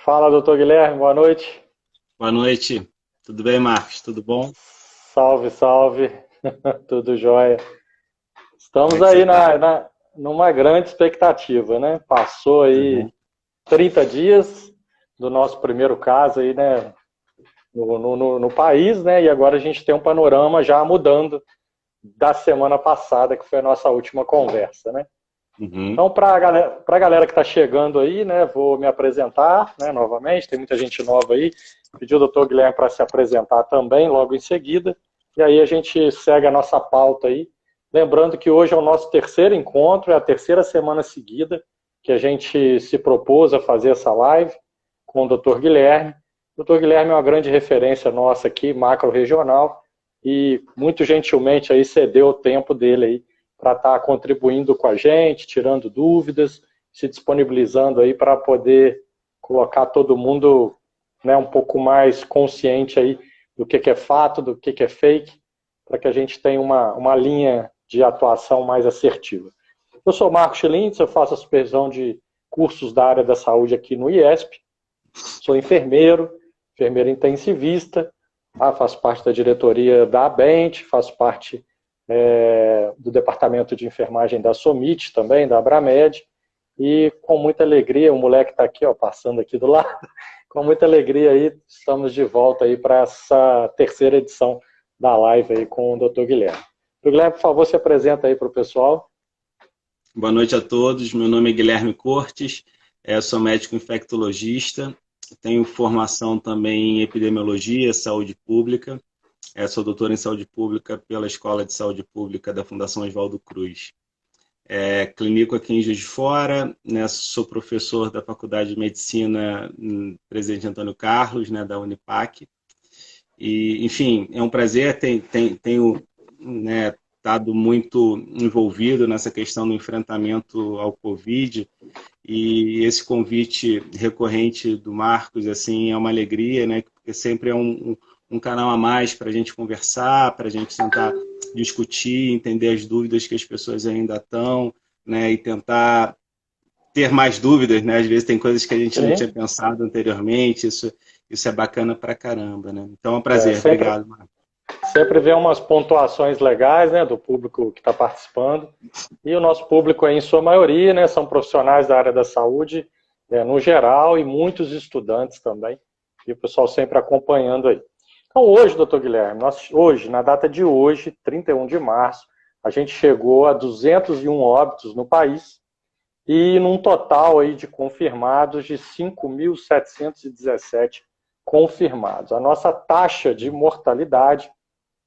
Fala, doutor Guilherme, boa noite. Boa noite. Tudo bem, Marcos? Tudo bom? Salve, salve. Tudo jóia. Como Estamos é que você aí está? numa grande expectativa, né? Passou aí Uhum. 30 dias do nosso primeiro caso aí, né? No país, né? E agora a gente tem um panorama já mudando da semana passada, que foi a nossa última conversa, né? Uhum. Então, para a galera que está chegando aí, né, vou me apresentar, né, novamente, tem muita gente nova aí. Pedi ao doutor Guilherme para se apresentar também, logo em seguida. E aí a gente segue a nossa pauta aí. Lembrando que hoje é o nosso terceiro encontro, é a terceira semana seguida que a gente se propôs a fazer essa live com o doutor Guilherme. O doutor Guilherme é uma grande referência nossa aqui, macro-regional, e muito gentilmente aí cedeu o tempo dele aí para estar contribuindo com a gente, tirando dúvidas, se disponibilizando aí para poder colocar todo mundo, né, um pouco mais consciente aí do que é fato, do que é fake, para que a gente tenha uma linha de atuação mais assertiva. Eu sou Marcos Schilintz, eu faço a supervisão de cursos da área da saúde aqui no IESP, sou enfermeiro intensivista, faço parte da diretoria da ABENT, faço parte do departamento de enfermagem da SOMIT também, da Abramed, e com muita alegria, o moleque está aqui, ó, passando aqui do lado, com muita alegria aí, estamos de volta aí para essa terceira edição da live aí com o Dr. Guilherme. Dr. Guilherme, por favor, se apresenta aí para o pessoal. Boa noite a todos. Meu nome é Guilherme Cortes, sou médico infectologista, tenho formação também em epidemiologia, saúde pública, sou doutor em saúde pública pela Escola de Saúde Pública da Fundação Oswaldo Cruz. Clínico aqui em Juiz de Fora, né, sou professor da Faculdade de Medicina Presidente Antônio Carlos, né, da Unipac. E, enfim, é um prazer, tenho, né, estado muito envolvido nessa questão do enfrentamento ao Covid, e esse convite recorrente do Marcos, assim, é uma alegria, né, porque sempre é um canal a mais para a gente conversar, para a gente tentar discutir, entender as dúvidas que as pessoas ainda estão, né, e tentar ter mais dúvidas, né? Às vezes tem coisas que a gente não tinha Sim, pensado anteriormente, isso é bacana pra caramba, né? Então é um é, prazer, sempre, obrigado, Marcos. sempre vê umas pontuações legais, né, do público que está participando. E o nosso público, aí, em sua maioria, né, são profissionais da área da saúde, no geral, e muitos estudantes também. E o pessoal sempre acompanhando aí. Então, hoje, doutor Guilherme, hoje, na data de hoje, 31 de março, a gente chegou a 201 óbitos no país e num total aí de confirmados de 5.717 confirmados. A nossa taxa de mortalidade,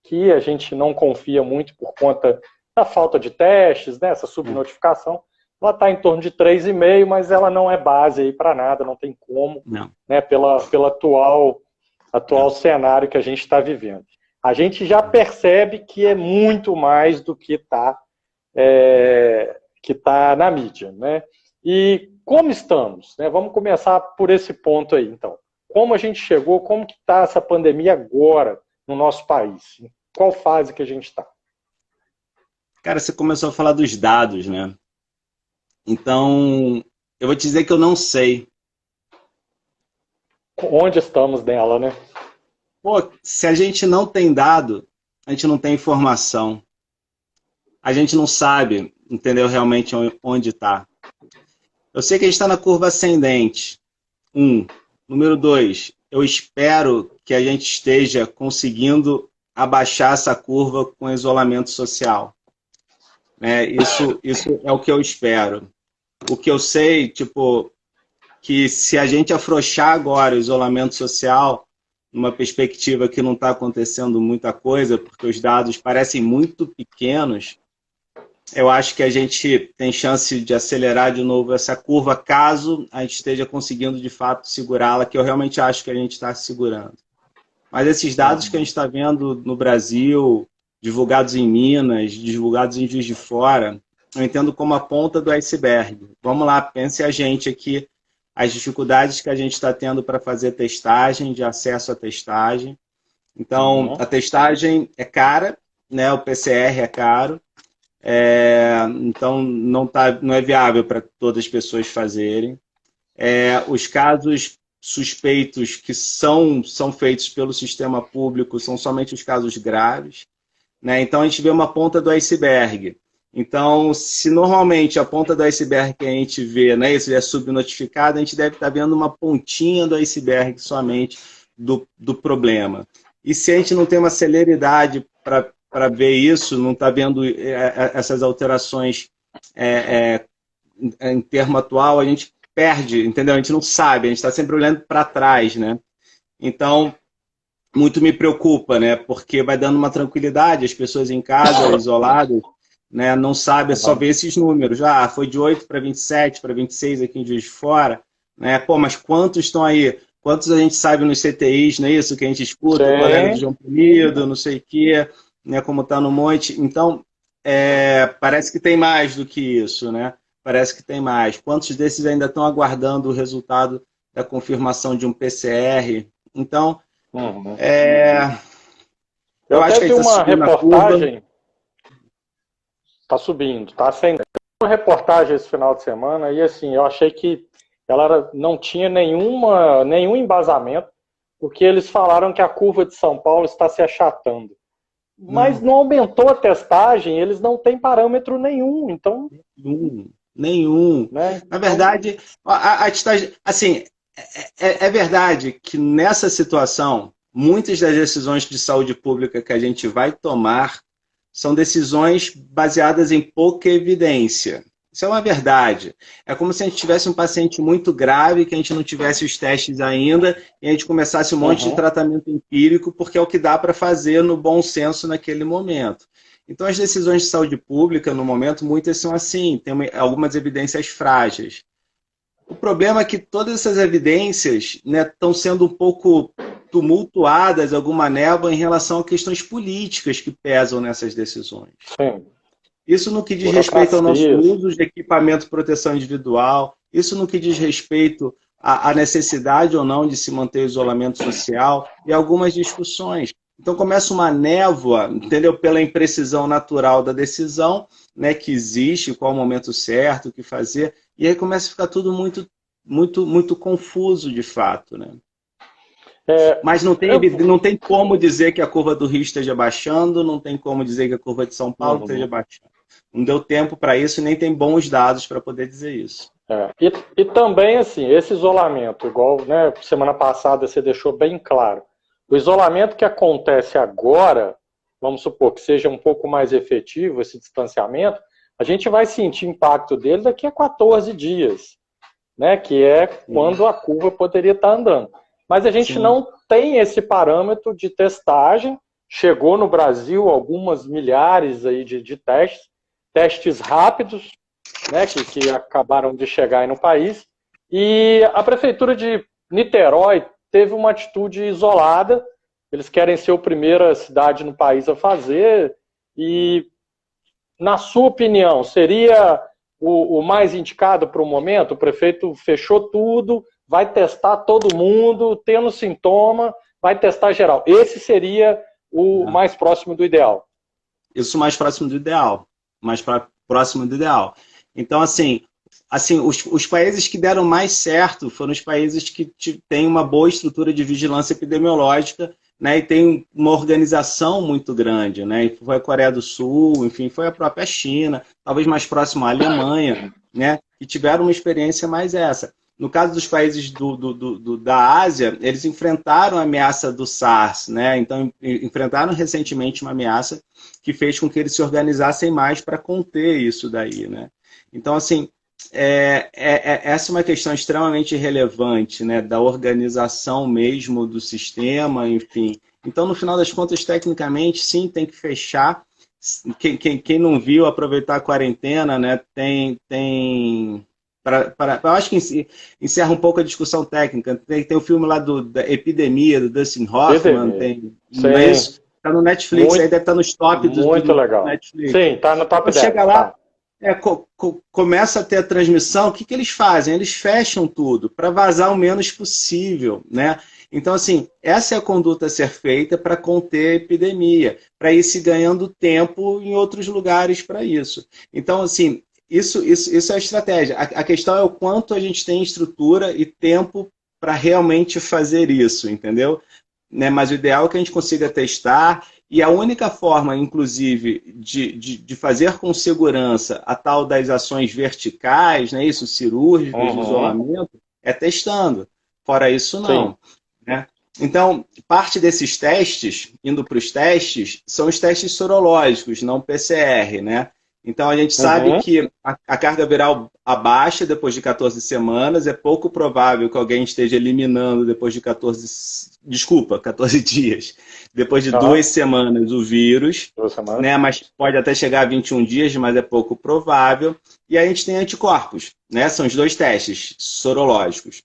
que a gente não confia muito por conta da falta de testes, né, essa subnotificação, ela está em torno de 3,5, mas ela não é base aí para nada, não tem como, Não, né, pela atual não. cenário que a gente está vivendo. A gente já percebe que é muito mais do que tá na mídia, né? E como estamos? Né? Vamos começar por esse ponto aí, então. Como a gente chegou, como que está essa pandemia agora no nosso país? Em qual fase que a gente está? Cara, você começou a falar dos dados, né? Então, eu vou te dizer que eu não sei. Onde estamos nela, né? Pô, se a gente não tem dado, a gente não tem informação. A gente não sabe, entendeu, realmente onde está. Eu sei que a gente está na curva ascendente. Um. Número dois, eu espero que a gente esteja conseguindo abaixar essa curva com isolamento social. Né? Isso é o que eu espero. O que eu sei, tipo, que se a gente afrouxar agora o isolamento social, numa perspectiva que não está acontecendo muita coisa, porque os dados parecem muito pequenos, eu acho que a gente tem chance de acelerar de novo essa curva, caso a gente esteja conseguindo de fato segurá-la, que eu realmente acho que a gente está segurando. Mas esses dados que a gente está vendo no Brasil, divulgados em Minas, divulgados em Juiz de Fora, eu entendo como a ponta do iceberg. Vamos lá, pense a gente aqui, as dificuldades que a gente está tendo para fazer testagem, de acesso à testagem. Então, Uhum. a testagem é cara, né? O PCR é caro, então não é viável para todas as pessoas fazerem. Os casos suspeitos que são feitos pelo sistema público são somente os casos graves, né? Então a gente vê uma ponta do iceberg. Então, se normalmente a ponta do iceberg que a gente vê, né, isso é subnotificado, a gente deve estar vendo uma pontinha do iceberg somente do problema. E se a gente não tem uma celeridade para ver isso, não está vendo essas alterações em termo atual, a gente perde, entendeu? A gente não sabe, a gente está sempre olhando para trás, né? Então, muito me preocupa, né? Porque vai dando uma tranquilidade, as pessoas em casa, isoladas, né? Não sabem, só ver esses números. Ah, foi de 8 para 27, para 26 aqui em Juiz de Fora, né? Pô, mas quantos estão aí? Quantos a gente sabe nos CTIs, não é isso? Que a gente escuta, o colega do João Penido, não sei o quê, né? Como está no monte. Então, parece que tem mais do que isso, né? Parece que tem mais. Quantos desses ainda estão aguardando o resultado da confirmação de um PCR? Então, eu acho que uma reportagem está subindo, está ascendendo. Uma reportagem esse final de semana e assim, eu achei que ela não tinha nenhum embasamento, porque eles falaram que a curva de São Paulo está se achatando. Mas não aumentou a testagem, eles não têm parâmetro nenhum, então... Nenhum. Né? Na verdade, a testagem... Assim, é verdade que nessa situação, muitas das decisões de saúde pública que a gente vai tomar são decisões baseadas em pouca evidência. Isso é uma verdade. É como se a gente tivesse um paciente muito grave, que a gente não tivesse os testes ainda, e a gente começasse um monte de tratamento empírico, porque é o que dá para fazer no bom senso naquele momento. Então, as decisões de saúde pública, no momento, muitas são assim, tem algumas evidências frágeis. O problema é que todas essas evidências, né, estão sendo um pouco tumultuadas, alguma névoa, em relação a questões políticas que pesam nessas decisões. Sim. Isso no que diz respeito ao nosso uso de equipamento de proteção individual, isso no que diz respeito à necessidade ou não de se manter o isolamento social e algumas discussões. Então começa uma névoa, entendeu? Pela imprecisão natural da decisão, né, que existe, qual o momento certo, o que fazer, e aí começa a ficar tudo muito confuso de fato, né? Mas não tem como dizer que a curva do Rio esteja baixando, não tem como dizer que a curva de São Paulo esteja baixando. Não deu tempo para isso e nem tem bons dados para poder dizer isso. E também, assim, esse isolamento, igual, né, semana passada você deixou bem claro, o isolamento que acontece agora, vamos supor que seja um pouco mais efetivo esse distanciamento, a gente vai sentir impacto dele daqui a 14 dias, né, que é quando a curva poderia estar andando. Mas a gente não tem esse parâmetro de testagem. Chegou no Brasil algumas milhares aí de testes rápidos, né, que acabaram de chegar aí no país. E a Prefeitura de Niterói teve uma atitude isolada. Eles querem ser a primeira cidade no país a fazer. E, na sua opinião, seria o mais indicado para o momento? O prefeito fechou tudo, vai testar todo mundo, tendo sintoma, vai testar geral. Esse seria o mais próximo do ideal. Isso mais próximo do ideal. Próximo do ideal. Então, assim os países que deram mais certo foram os países que têm uma boa estrutura de vigilância epidemiológica, né, e tem uma organização muito grande, né? Foi a Coreia do Sul, enfim, foi a própria China, talvez mais próximo à Alemanha, né, que tiveram uma experiência mais essa. No caso dos países da Ásia, eles enfrentaram a ameaça do SARS, né? Então, enfrentaram recentemente uma ameaça que fez com que eles se organizassem mais para conter isso daí, né? Então, assim, essa é uma questão extremamente relevante, né? Da organização mesmo do sistema, enfim. Então, no final das contas, tecnicamente, sim, tem que fechar. Quem não viu, aproveitar a quarentena, né? Eu acho que encerra um pouco a discussão técnica. Tem o filme lá da Epidemia, do Dustin Hoffman, não é isso? Está no Netflix, aí deve estar nos top do legal. Netflix. Sim, está no top 10. Chega lá, começa a ter a transmissão, o que eles fazem? Eles fecham tudo para vazar o menos possível, né? Então, assim, essa é a conduta a ser feita para conter a epidemia, para ir se ganhando tempo em outros lugares para isso. Então, assim, isso é a estratégia. A questão é o quanto a gente tem estrutura e tempo para realmente fazer isso, entendeu? Né? Mas o ideal é que a gente consiga testar, e a única forma, inclusive, de fazer com segurança a tal das ações verticais, né, isso, cirúrgicas, de isolamento, é testando. Fora isso, não. Né? Então, parte desses testes, indo para os testes, são os testes sorológicos, não PCR, né? Então, a gente sabe que a carga viral abaixa depois de 14 semanas, é pouco provável que alguém esteja eliminando depois de 14 dias, depois de 2 semanas o vírus, né? Mas pode até chegar a 21 dias, mas é pouco provável. E a gente tem anticorpos, né? São os 2 testes sorológicos.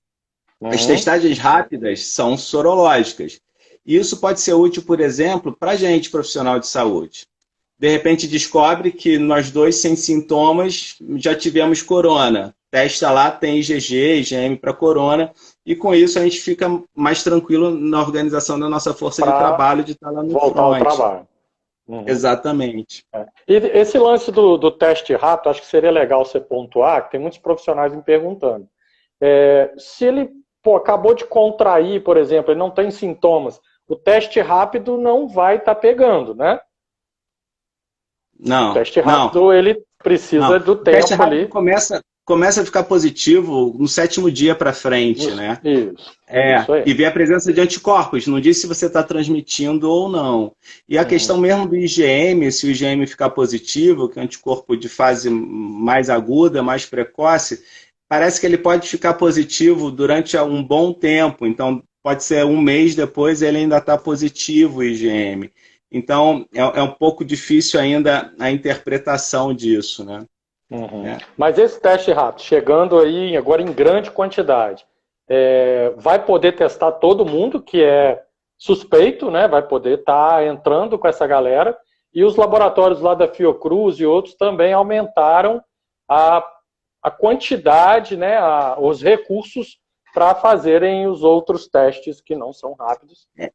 As testagens rápidas são sorológicas. E isso pode ser útil, por exemplo, para a gente, profissional de saúde. De repente descobre que nós 2, sem sintomas, já tivemos corona. Testa lá, tem IgG, IgM para corona, e com isso a gente fica mais tranquilo na organização da nossa força de trabalho, de estar lá no voltar front. ao trabalho. Exatamente. E esse lance do teste rápido, acho que seria legal você pontuar, que tem muitos profissionais me perguntando. Se ele acabou de contrair, por exemplo, ele não tem sintomas, o teste rápido não vai estar pegando, né? Não. O teste rápido, ele precisa do tempo ali. O teste rápido começa a ficar positivo no 7º dia para frente, né? Isso aí. E ver a presença de anticorpos, não diz se você está transmitindo ou não. E a questão mesmo do IgM, se o IgM ficar positivo, que é um anticorpo de fase mais aguda, mais precoce, parece que ele pode ficar positivo durante um bom tempo. Então, pode ser 1 mês depois ele ainda está positivo, o IgM. Então, é um pouco difícil ainda a interpretação disso, né? Mas esse teste rápido, chegando aí agora em grande quantidade, vai poder testar todo mundo que é suspeito, né? Vai poder estar entrando com essa galera. E os laboratórios lá da Fiocruz e outros também aumentaram a quantidade, né? Os recursos para fazerem os outros testes que não são rápidos. Né,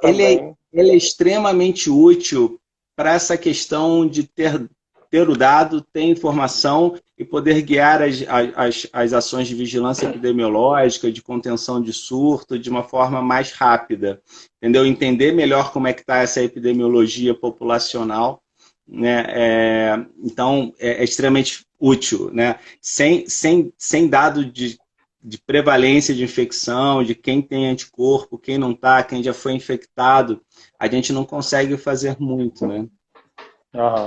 também... ele é extremamente útil para essa questão de ter o dado, ter informação e poder guiar as ações de vigilância epidemiológica, de contenção de surto, de uma forma mais rápida. Entendeu? Entender melhor como é que está essa epidemiologia populacional. Né? Então, é extremamente útil. Né? Sem dado de prevalência de infecção, de quem tem anticorpo, quem não está, quem já foi infectado, a gente não consegue fazer muito, né?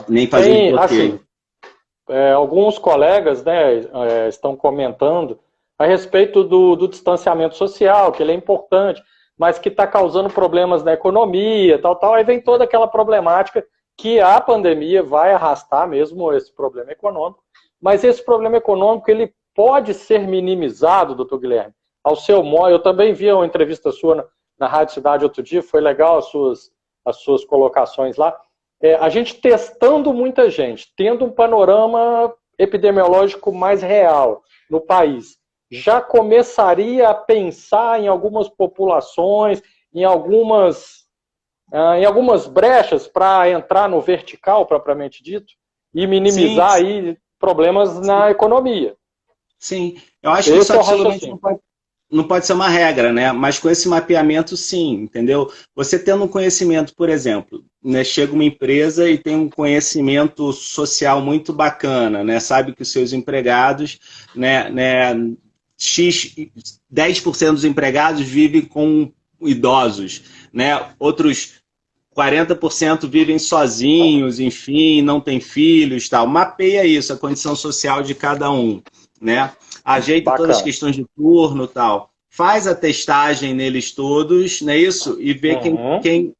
Nem fazer bloqueio. Assim, alguns colegas, né, estão comentando a respeito do distanciamento social, que ele é importante, mas que está causando problemas na economia, tal. Aí vem toda aquela problemática que a pandemia vai arrastar mesmo esse problema econômico, mas esse problema econômico, ele pode ser minimizado, doutor Guilherme, ao seu modo. Eu também vi uma entrevista sua na Rádio Cidade outro dia, foi legal as suas colocações lá. A gente testando muita gente, tendo um panorama epidemiológico mais real no país, já começaria a pensar em algumas populações, em algumas brechas para entrar no vertical, propriamente dito, e minimizar aí problemas na economia. Sim, eu acho que isso absolutamente não pode ser uma regra, né? Mas com esse mapeamento, sim, entendeu? Você tendo um conhecimento, por exemplo, né, chega uma empresa e tem um conhecimento social muito bacana, né? Sabe que os seus empregados, né, 10% dos empregados vivem com idosos, né? Outros 40% vivem sozinhos, enfim, não tem filhos, tal. Mapeia isso, a condição social de cada um. Né? Ajeita todas as questões de turno e tal. Faz a testagem neles todos, não é isso? E vê quem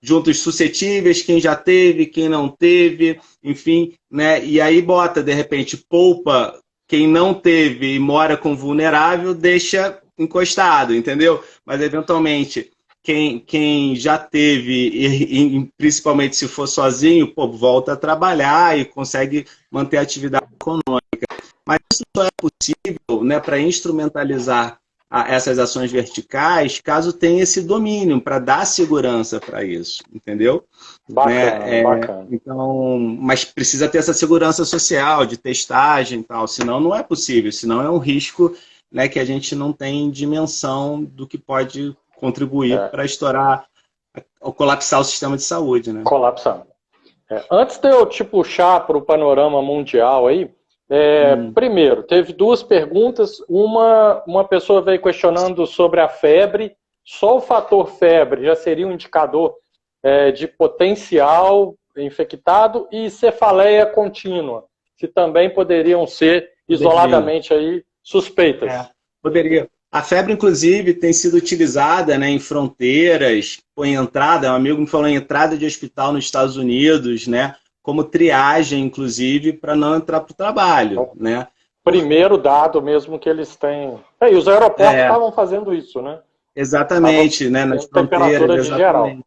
junta os suscetíveis, quem já teve, quem não teve, enfim, né? E aí bota, de repente, poupa quem não teve e mora com vulnerável, deixa encostado, entendeu? Mas, eventualmente, quem já teve, e principalmente se for sozinho, volta a trabalhar e consegue manter a atividade econômica. Mas isso só é possível, né, para instrumentalizar essas ações verticais, caso tenha esse domínio, para dar segurança para isso, entendeu? Bacana. Então, mas precisa ter essa segurança social, de testagem e tal, senão não é possível, senão é um risco né, que a gente não tem dimensão do que pode contribuir para estourar ou colapsar o sistema de saúde, né? Colapsando. Antes de eu te puxar para o panorama mundial aí, primeiro, teve duas perguntas. Uma pessoa veio questionando sobre a febre. Só o fator febre já seria um indicador de potencial infectado, e cefaleia contínua, se também poderiam ser isoladamente aí suspeitas. Poderia. A febre, inclusive, tem sido utilizada, né, em fronteiras, em entrada, um amigo me falou em entrada de hospital nos Estados Unidos, né, como triagem, inclusive, para não entrar para o trabalho. Né? Primeiro dado mesmo que eles têm. E os aeroportos estavam fazendo isso, né? Exatamente, né, nas fronteiras, exatamente. Geral.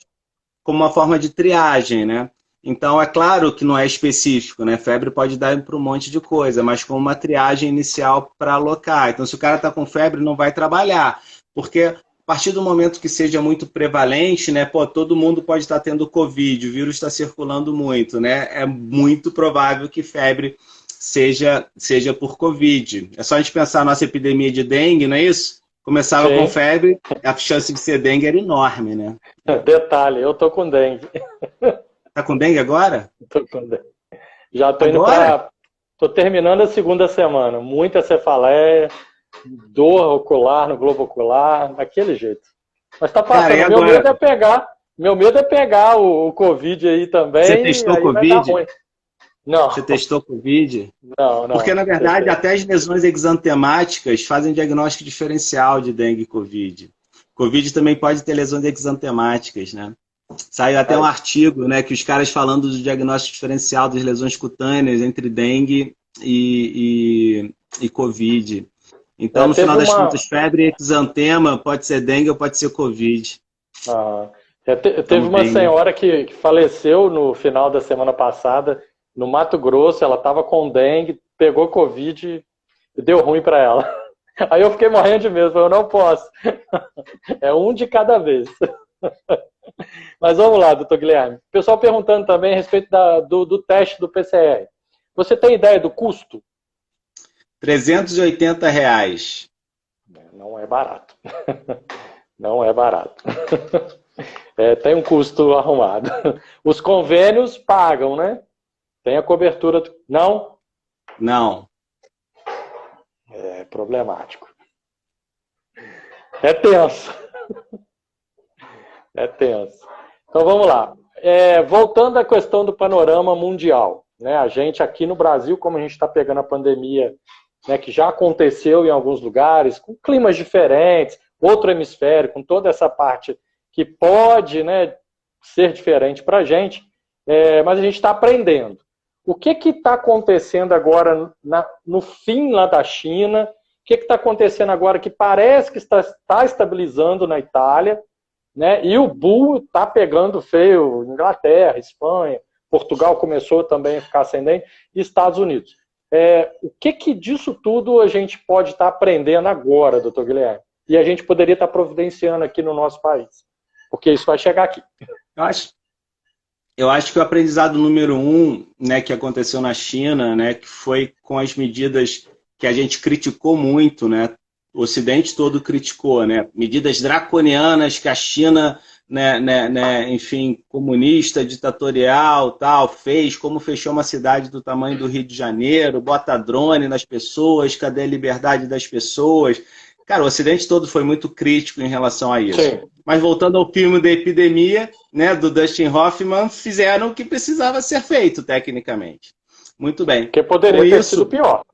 Como uma forma de triagem, né? Então, é claro que não é específico, né? Febre pode dar para um monte de coisa, mas como uma triagem inicial para alocar. Então, se o cara está com febre, não vai trabalhar. Porque a partir do momento que seja muito prevalente, né? Pô, todo mundo pode estar tendo Covid, o vírus está circulando muito, né? É muito provável que febre seja por Covid. É só a gente pensar na nossa epidemia de dengue, não é isso? Começava com febre, a chance de ser dengue era enorme, né? Detalhe, eu tô com dengue. Tá com dengue agora? Tô com dengue. Já tô indo para... Tô terminando a segunda semana. Muita cefaleia, dor ocular no globo ocular, daquele jeito. Mas tá passando. Cara, meu medo é pegar o Covid aí também. Você testou aí Covid? Vai dar ruim. Não. Você testou Covid? Não. Porque, na verdade, até as lesões exantemáticas fazem diagnóstico diferencial de dengue e Covid. Covid também pode ter lesões exantemáticas, né? Saiu até um artigo, né, que os caras falando do diagnóstico diferencial das lesões cutâneas entre dengue e Covid. Então, no final das contas, febre exantema pode ser dengue ou pode ser Covid. Teve uma senhora que faleceu no final da semana passada, no Mato Grosso. Ela estava com dengue, pegou Covid e deu ruim para ela. Aí eu fiquei morrendo de medo, eu não posso. É um de cada vez. Mas vamos lá, doutor Guilherme. O pessoal perguntando também a respeito do teste do PCR. Você tem ideia do custo? R$380. Não é barato. Não é barato. Tem um custo arrumado. Os convênios pagam, né? Tem a cobertura... Não? Não. É problemático. É tenso. É tenso. Então vamos lá. Voltando à questão do panorama mundial, né? A gente aqui no Brasil, como a gente está pegando a pandemia, né, que já aconteceu em alguns lugares, com climas diferentes, outro hemisfério, com toda essa parte que pode, né, ser diferente para a gente, mas a gente está aprendendo. O que está acontecendo agora no fim lá da China? O que está acontecendo agora que parece que está estabilizando na Itália? Né? E o bull está pegando feio, Inglaterra, Espanha, Portugal começou também a ficar ascendente, e Estados Unidos. O que disso tudo a gente pode estar aprendendo agora, doutor Guilherme? E a gente poderia estar providenciando aqui no nosso país? Porque isso vai chegar aqui. Eu acho que o aprendizado número 1, né, que aconteceu na China, né, que foi com as medidas que a gente criticou muito, né? O Ocidente todo criticou, né? Medidas draconianas que a China, enfim, comunista, ditatorial, tal, fez, como fechou uma cidade do tamanho do Rio de Janeiro, bota drone nas pessoas, cadê a liberdade das pessoas? Cara, o Ocidente todo foi muito crítico em relação a isso. Sim. Mas voltando ao filme da epidemia, né, do Dustin Hoffman, fizeram o que precisava ser feito, tecnicamente. Muito bem. Que poderia ter sido pior.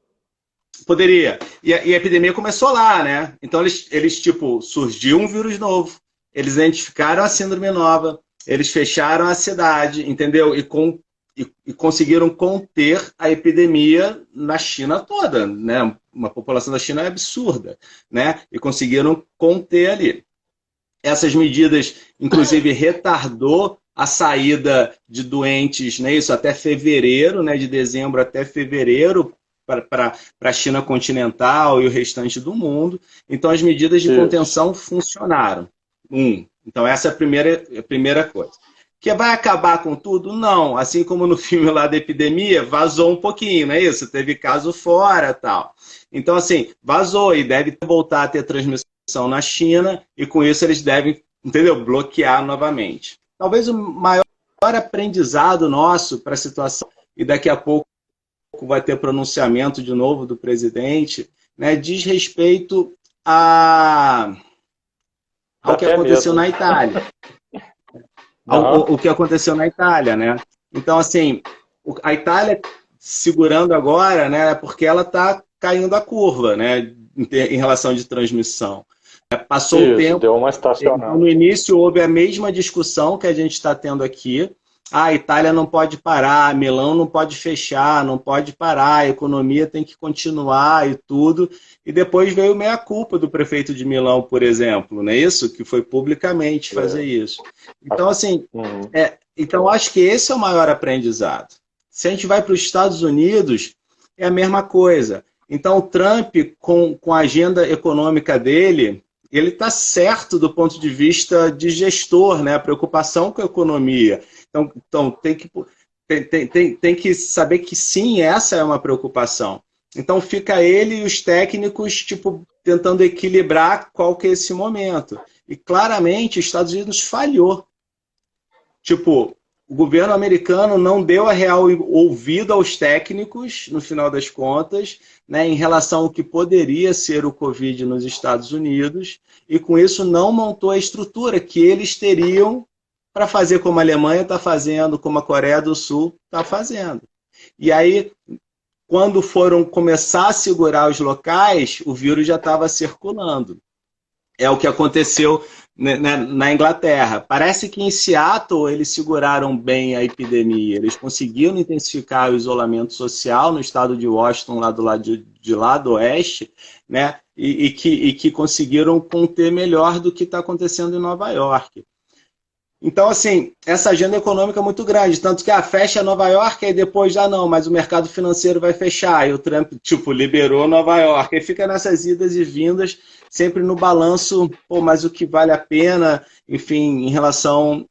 Poderia. E a epidemia começou lá, né? Então eles tipo, surgiu um vírus novo, eles identificaram a síndrome nova, eles fecharam a cidade, entendeu? E conseguiram conter a epidemia na China toda, né? Uma população da China é absurda, né? E conseguiram conter ali. Essas medidas, inclusive, retardou a saída de doentes, né? Isso até fevereiro, né? De dezembro até fevereiro, para a China continental e o restante do mundo. Então, as medidas de contenção funcionaram. Então, essa é a primeira coisa. Que vai acabar com tudo? Não. Assim como no filme lá da epidemia, vazou um pouquinho, não é isso? Teve caso fora e tal. Então, assim, vazou e deve voltar a ter transmissão na China e com isso eles devem, entendeu? Bloquear novamente. Talvez o maior aprendizado nosso para a situação, e daqui a pouco vai ter pronunciamento de novo do presidente, né, diz respeito ao que aconteceu na Itália. O que aconteceu na Itália, né? Então, assim, a Itália segurando agora, né, porque ela está caindo a curva, né, em relação de transmissão. Passou o tempo, deu uma estacionada. No início houve a mesma discussão que a gente está tendo aqui. A Itália não pode parar, Milão não pode fechar, não pode parar, a economia tem que continuar e tudo. E depois veio meia-culpa do prefeito de Milão, por exemplo, não é isso? Que foi publicamente fazer isso. Então, assim, então acho que esse é o maior aprendizado. Se a gente vai para os Estados Unidos, é a mesma coisa. Então, o Trump, com a agenda econômica dele, ele está certo do ponto de vista de gestor, né? A preocupação com a economia. Então tem que saber que sim, essa é uma preocupação. Então fica ele e os técnicos tipo, tentando equilibrar qual que é esse momento. E claramente os Estados Unidos falhou. Tipo, o governo americano não deu a real ouvido aos técnicos, no final das contas, né, em relação ao que poderia ser o Covid nos Estados Unidos, e com isso não montou a estrutura que eles teriam para fazer como a Alemanha está fazendo, como a Coreia do Sul está fazendo. E aí, quando foram começar a segurar os locais, o vírus já estava circulando. É o que aconteceu na Inglaterra. Parece que em Seattle eles seguraram bem a epidemia. Eles conseguiram intensificar o isolamento social no estado de Washington, lá do lado de lá do oeste, né? E que conseguiram conter melhor do que está acontecendo em Nova York. Então, assim, essa agenda econômica é muito grande, tanto que fecha Nova York e depois já não, mas o mercado financeiro vai fechar, e o Trump, tipo, liberou Nova York, e fica nessas idas e vindas, sempre no balanço, pô, mas o que vale a pena, enfim, em relação...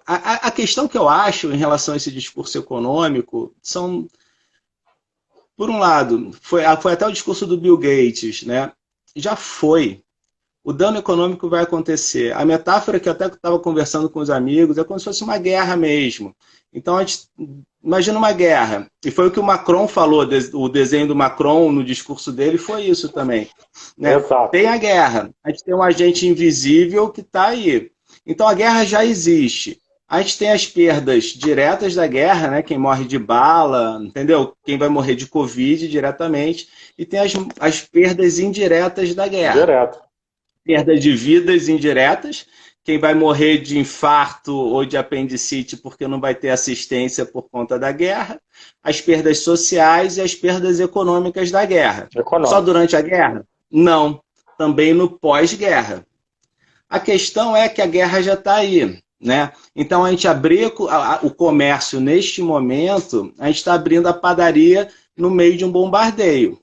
A questão que eu acho em relação a esse discurso econômico são, por um lado, foi até o discurso do Bill Gates, né? Já foi. O dano econômico vai acontecer. A metáfora que eu até estava conversando com os amigos é como se fosse uma guerra mesmo. Então, a gente imagina uma guerra. E foi o que o Macron falou, o desenho do Macron no discurso dele foi isso também. Né? Tem a guerra. A gente tem um agente invisível que está aí. Então, a guerra já existe. A gente tem as perdas diretas da guerra, né? Quem morre de bala, entendeu? Quem vai morrer de Covid diretamente. E tem as perdas indiretas da guerra. Direto. Perda de vidas indiretas, quem vai morrer de infarto ou de apendicite porque não vai ter assistência por conta da guerra, as perdas sociais e as perdas econômicas da guerra. Só durante a guerra? Não, também no pós-guerra. A questão é que a guerra já está aí, né? Então a gente abrir o comércio neste momento, a gente está abrindo a padaria no meio de um bombardeio.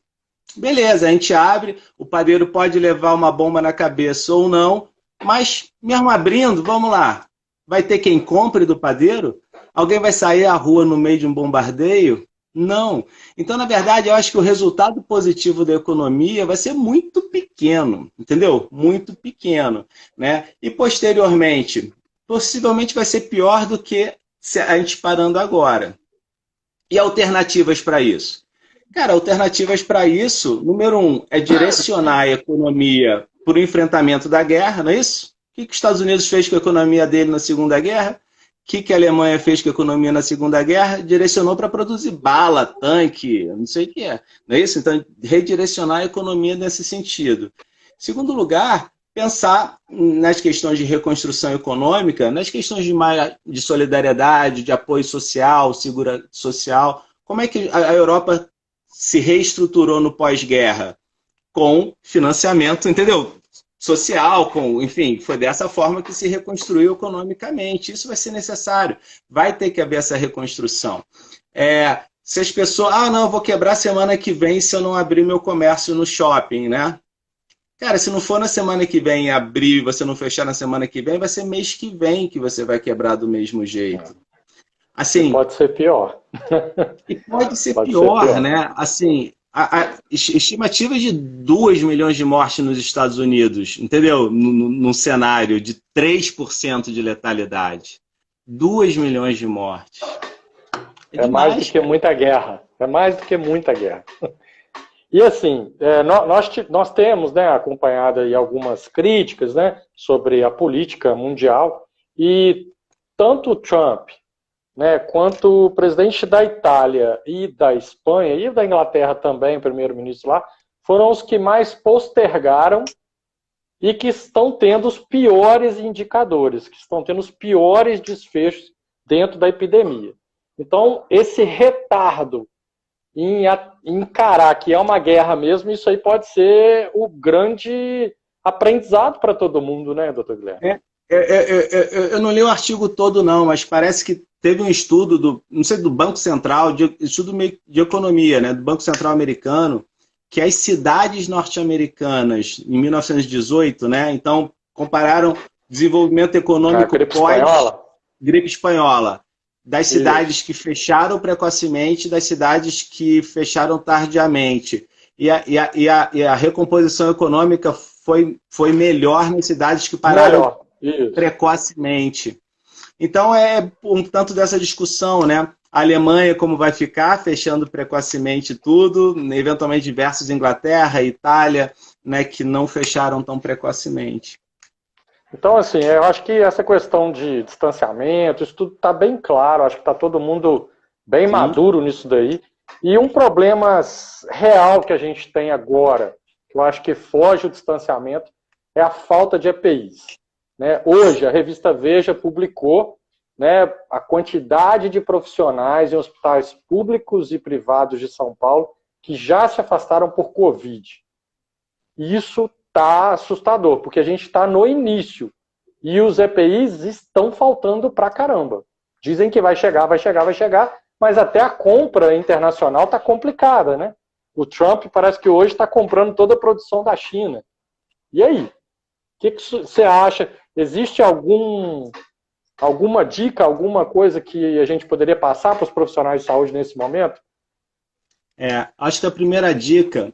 Beleza, a gente abre, o padeiro pode levar uma bomba na cabeça ou não, mas mesmo abrindo, vamos lá, vai ter quem compre do padeiro? Alguém vai sair à rua no meio de um bombardeio? Não. Então, na verdade, eu acho que o resultado positivo da economia vai ser muito pequeno, entendeu? Muito pequeno, né? E posteriormente, possivelmente vai ser pior do que a gente parando agora. E alternativas para isso? Cara, alternativas para isso, número 1, é direcionar a economia para o enfrentamento da guerra, não é isso? O que os Estados Unidos fez com a economia dele na Segunda Guerra? O que a Alemanha fez com a economia na Segunda Guerra? Direcionou para produzir bala, tanque, não sei o que é. Não é isso? Então, redirecionar a economia nesse sentido. Segundo lugar, pensar nas questões de reconstrução econômica, nas questões de solidariedade, de apoio social, segurança social. Como é que a Europa se reestruturou no pós-guerra? Com financiamento, entendeu? Social, enfim, foi dessa forma que se reconstruiu economicamente. Isso vai ser necessário. Vai ter que haver essa reconstrução. Se as pessoas... não, eu vou quebrar semana que vem se eu não abrir meu comércio no shopping, né? Cara, se não for na semana que vem, em abril, e você não fechar na semana que vem, vai ser mês que vem que você vai quebrar do mesmo jeito. E Assim, pode ser pior. e pode ser Pode ser pior, pior. né? Assim, a estimativa de 2 milhões de mortes nos Estados Unidos, entendeu? Num cenário de 3% de letalidade. 2 milhões de mortes. É É mais do demais, que cara. muita guerra. É mais do que muita guerra. E assim, nós temos, né, acompanhado aí algumas críticas, né, sobre a política mundial, e tanto o Trump, né, quanto o presidente da Itália e da Espanha, e da Inglaterra também, o primeiro-ministro lá, foram os que mais postergaram e que estão tendo os piores indicadores, que estão tendo os piores desfechos dentro da epidemia. Então, esse retardo em encarar que é uma guerra mesmo, isso aí pode ser o grande aprendizado para todo mundo, né, doutor Guilherme? Eu não li o artigo todo, não, mas parece que teve um estudo não sei, do Banco Central, estudo meio de economia, né, do Banco Central americano, que as cidades norte-americanas, em 1918, né, então, compararam desenvolvimento A econômico gripe espanhola? pós-gripe espanhola, das cidades Isso. que fecharam precocemente, das cidades que fecharam tardiamente. E a recomposição econômica foi melhor nas cidades que pararam Melhor. Isso. precocemente. Então é um tanto dessa discussão, né? A Alemanha como vai ficar, fechando precocemente tudo, eventualmente versus Inglaterra, Itália, né, que não fecharam tão precocemente. Então, assim, eu acho que essa questão de distanciamento, isso tudo está bem claro, acho que está todo mundo bem Sim. maduro nisso daí. E um problema real que a gente tem agora, que eu acho que foge o distanciamento, é a falta de EPIs. Né? Hoje, a revista Veja publicou, né, a quantidade de profissionais em hospitais públicos e privados de São Paulo que já se afastaram por Covid. E isso está assustador, porque a gente está no início. E os EPIs estão faltando pra caramba. Dizem que vai chegar, vai chegar, vai chegar, mas até a compra internacional está complicada, né? O Trump parece que hoje está comprando toda a produção da China. E aí? O que você acha? Existe alguma dica, alguma coisa que a gente poderia passar para os profissionais de saúde nesse momento? Acho que a primeira dica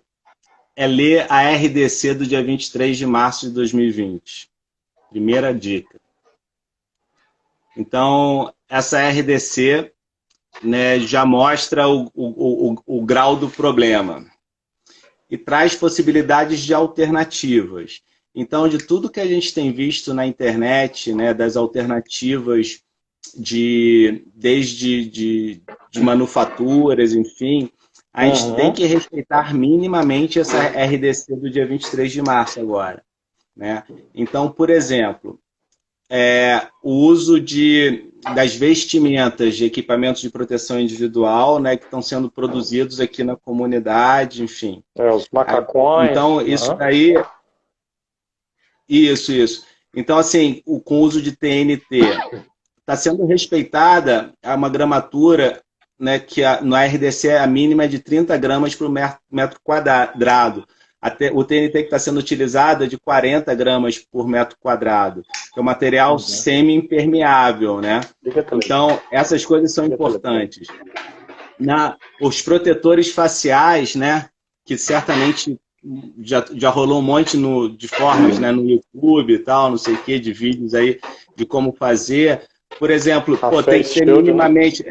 é ler a RDC do dia 23 de março de 2020. Primeira dica. Então, essa RDC, né, já mostra o grau do problema e traz possibilidades de alternativas. Então, de tudo que a gente tem visto na internet, né, das alternativas desde de manufaturas, enfim, a gente tem que respeitar minimamente essa RDC do dia 23 de março agora. Né? Então, por exemplo, o uso das vestimentas de equipamentos de proteção individual, né, que estão sendo produzidos aqui na comunidade, enfim. Os macacões. Então, isso daí... Isso. Então, assim, com o uso de TNT, está sendo respeitada uma gramatura, né, que no RDC a mínima é de 30 gramas por metro quadrado. O TNT que está sendo utilizado é de 40 gramas por metro quadrado. É um material semi-impermeável, né? Então, essas coisas são importantes. Os protetores faciais, né, que certamente já rolou um monte de formas, né, no YouTube e tal, não sei o que, de vídeos aí de como fazer. Por exemplo, tem que ter minimamente,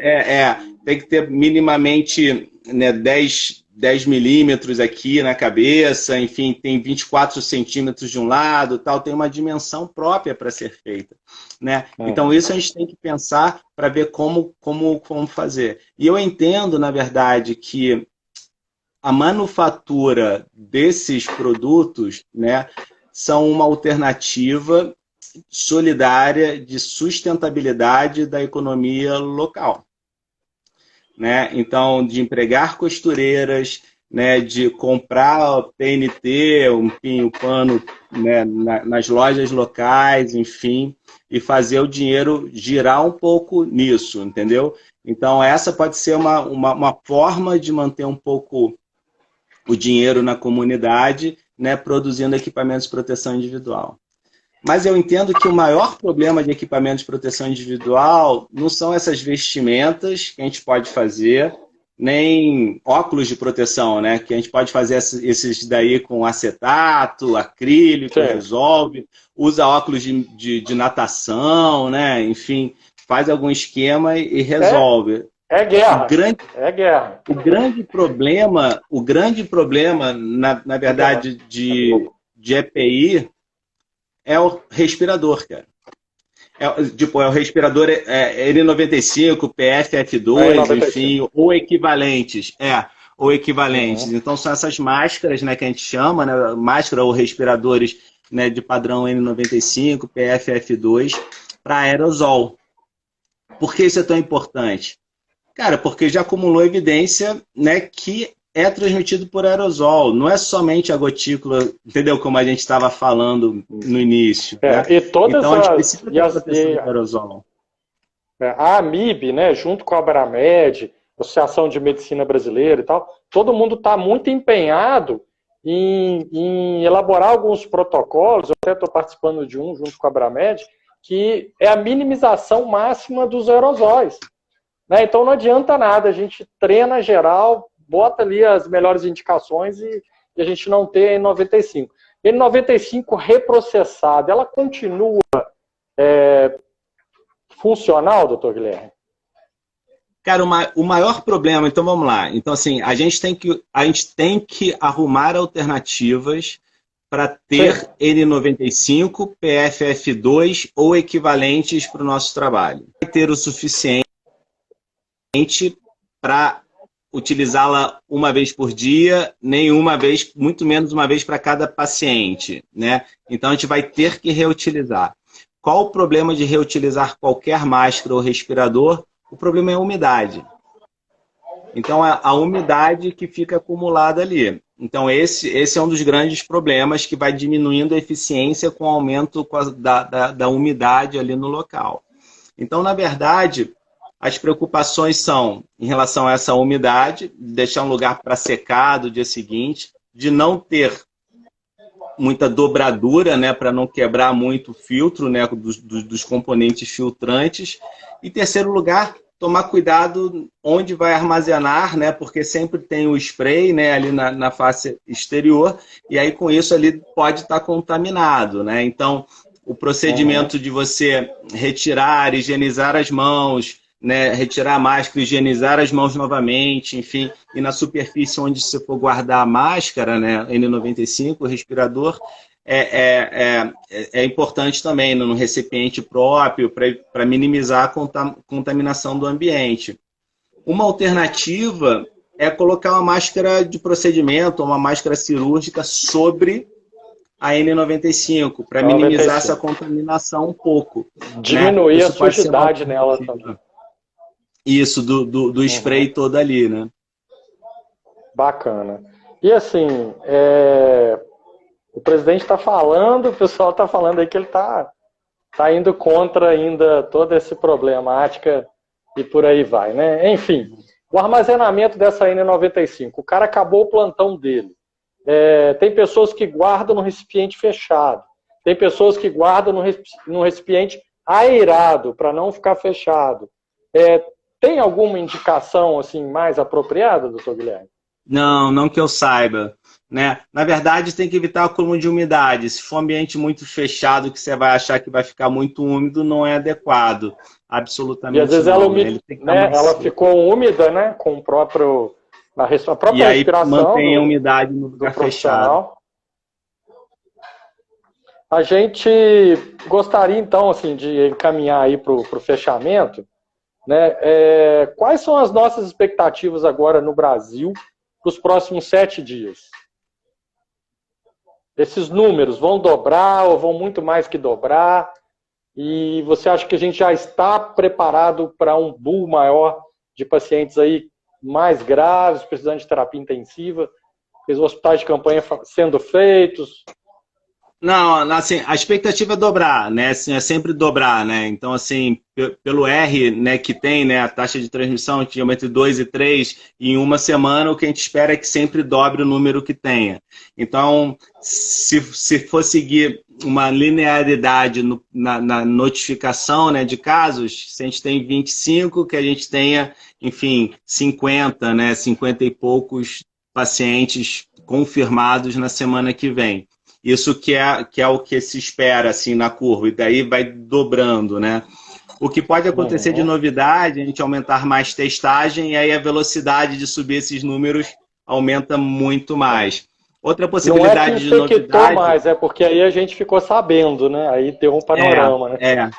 tem que ter minimamente, né, 10 milímetros aqui na cabeça, enfim, tem 24 centímetros de um lado, tal, tem uma dimensão própria para ser feita. Né? Então, isso a gente tem que pensar para ver como fazer. E eu entendo, na verdade, que a manufatura desses produtos, né, são uma alternativa solidária de sustentabilidade da economia local. Né? Então, de empregar costureiras, né, de comprar TNT, enfim, o pano, né, nas lojas locais, enfim, e fazer o dinheiro girar um pouco nisso, entendeu? Então, essa pode ser uma forma de manter um pouco o dinheiro na comunidade né, produzindo equipamentos de proteção individual. Mas eu entendo que o maior problema de equipamento de proteção individual não são essas vestimentas que a gente pode fazer, nem óculos de proteção, né? Que a gente pode fazer esses daí com acetato, acrílico, resolve, usa óculos de natação, né? Enfim, faz algum esquema e resolve. É guerra. É guerra. O grande problema, na verdade, de EPI é o respirador, cara. É o respirador N95, PFF2, enfim, ou equivalentes. Ou equivalentes. Então, são essas máscaras, né, que a gente chama, né, máscara ou respiradores, né, de padrão N95, PFF2, para aerosol. Por que isso é tão importante? Cara, porque já acumulou evidência, né, que é transmitido por aerosol. Não é somente a gotícula, entendeu? Como a gente estava falando no início. Né? E todas então, a gente precisa ter proteção do aerosol. A AMIB, né, junto com a Abramed, Associação de Medicina Brasileira e tal, todo mundo está muito empenhado em elaborar alguns protocolos. Eu até estou participando de um junto com a Abramed, que é a minimização máxima dos aerosóis. Né? Então não adianta nada, a gente treina geral, bota ali as melhores indicações e a gente não tem N95. N95 reprocessada, ela continua funcional, doutor Guilherme? Cara, o maior problema, então vamos lá. Então, assim, a gente tem que arrumar alternativas para ter N95, PFF2 ou equivalentes para o nosso trabalho. Vai ter o suficiente para utilizá-la uma vez por dia, nem uma vez, muito menos uma vez para cada paciente, né? Então a gente vai ter que reutilizar. Qual o problema de reutilizar qualquer máscara ou respirador? O problema é a umidade. Então é a umidade que fica acumulada ali. Então esse é um dos grandes problemas que vai diminuindo a eficiência com o aumento da umidade ali no local. Então, na verdade, as preocupações são em relação a essa umidade, deixar um lugar para secar do dia seguinte, de não ter muita dobradura, né, para não quebrar muito o filtro, né, dos componentes filtrantes. E terceiro lugar, tomar cuidado onde vai armazenar, né, porque sempre tem o spray, né, ali na face exterior, e aí com isso ali pode estar contaminado, né? Então, o procedimento de você retirar, higienizar as mãos, né, retirar a máscara, higienizar as mãos novamente, enfim, e na superfície onde você for guardar a máscara, né, N95, o respirador, é importante também no recipiente próprio para minimizar a contaminação do ambiente. Uma alternativa é colocar uma máscara de procedimento, uma máscara cirúrgica sobre a N95, para minimizar essa contaminação um pouco. Diminuir, né? a sujidade nela também. Isso, do spray todo ali, né? Bacana. E assim, o presidente está falando, o pessoal está falando aí que ele está indo contra ainda toda essa problemática e por aí vai, né? Enfim, o armazenamento dessa N95, o cara acabou o plantão dele. Tem pessoas que guardam no recipiente fechado, tem pessoas que guardam no recipiente aerado, para não ficar fechado. Tem alguma indicação assim mais apropriada, doutor Guilherme? Não que eu saiba. Né? Na verdade, tem que evitar o acúmulo de umidade. Se for um ambiente muito fechado, que você vai achar que vai ficar muito úmido, não é adequado. Absolutamente não. E às vezes ela ficou úmida, né? Com a própria respiração. Mantém a umidade no lugar fechado. A gente gostaria, então, assim, de encaminhar aí para o fechamento. Né? Quais são as nossas expectativas agora no Brasil para os próximos 7 dias? Esses números vão dobrar ou vão muito mais que dobrar? E você acha que a gente já está preparado para um boom maior de pacientes aí mais graves, precisando de terapia intensiva? Os hospitais de campanha sendo feitos? Não, assim, a expectativa é dobrar, né? Assim, é sempre dobrar, né? Então, assim, pelo R, né, que tem, né, a taxa de transmissão de entre 2 e 3, em uma semana o que a gente espera é que sempre dobre o número que tenha. Então, se for seguir uma linearidade na notificação, né, de casos, se a gente tem 25, que a gente tenha, enfim, 50, né, 50 e poucos pacientes confirmados na semana que vem. Isso que é o que se espera assim, na curva, e daí vai dobrando, né? O que pode acontecer de novidade é a gente aumentar mais testagem e aí a velocidade de subir esses números aumenta muito mais. Outra possibilidade de Não é que infectou novidade... mais, é porque aí a gente ficou sabendo, né? Aí deu um panorama, né?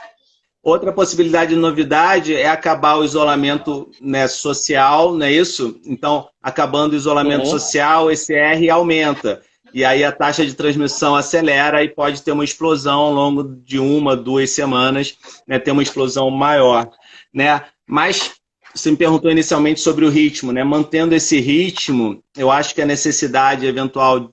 Outra possibilidade de novidade é acabar o isolamento, né, social, não é isso? Então, acabando o isolamento social, esse R aumenta. E aí a taxa de transmissão acelera e pode ter uma explosão ao longo de 1, 2 semanas, né, ter uma explosão maior, né? Mas você me perguntou inicialmente sobre o ritmo, né? Mantendo esse ritmo, eu acho que a necessidade eventual